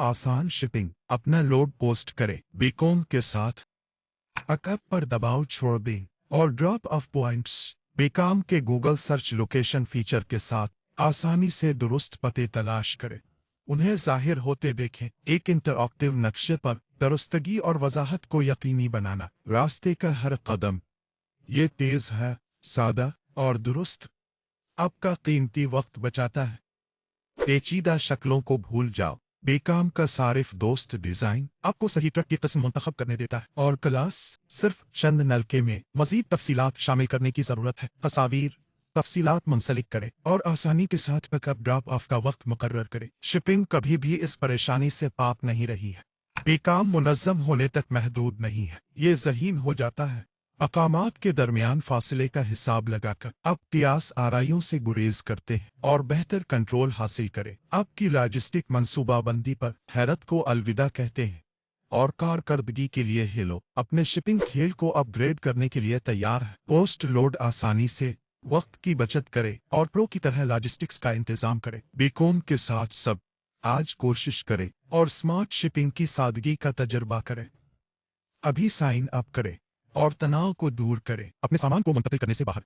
आसान शिपिंग। अपना load post करें बीकॉम के साथ। अकब पर दबाव छोड़ दें और ड्रॉप ऑफ पॉइंट्स। बीकॉम के गूगल सर्च लोकेशन फीचर के साथ आसानी से दुरुस्त पते तलाश करें, उन्हें जाहिर होते देखें। एक इंटरएक्टिव नक्शे पर दुरुस्तगी और वजाहत को यकीनी बनाना। रास्ते का हर कदम ये तेज है, सादा और दुरुस्त, आपका कीमती वक्त बचाता है। पेचीदा शक्लों को भूल जाओ। बेकाम का सारिफ दोस्त डिजाइन आपको सही ट्रक की किस्म मुंतखब करने देता है और क्लास सिर्फ चंद नलके में मजीद तफसीलात शामिल करने की जरूरत है। तस्वीर तफसीलात मुंसलिक करें और आसानी के साथ पिकअप ड्रॉप ऑफ का वक्त मुकर्रर करें। शिपिंग कभी भी इस परेशानी से पाक नहीं रही है। बेकाम मुनज़्ज़म होने तक महदूद नहीं है, ये ज़हीन हो जाता है। अकामात के दरमियान फासले का हिसाब लगाकर आप कियास आराइयों से गुरेज करते हैं और बेहतर कंट्रोल हासिल करें। आपकी लॉजिस्टिक मंसूबाबंदी पर हैरत को अलविदा कहते हैं और कारकर्दगी के लिए हेलो अपने शिपिंग खेल को अपग्रेड करने के लिए तैयार है। पोस्ट लोड आसानी से वक्त की बचत करें और प्रो की तरह लॉजिस्टिक्स का इंतजाम करें। बीकॉम के साथ सब आज कोशिश करें और स्मार्ट शिपिंग की सादगी का तजर्बा करें। अभी साइन अप करें और तनाव को दूर करें। अपने सामान को मुंतकिल करने से बाहर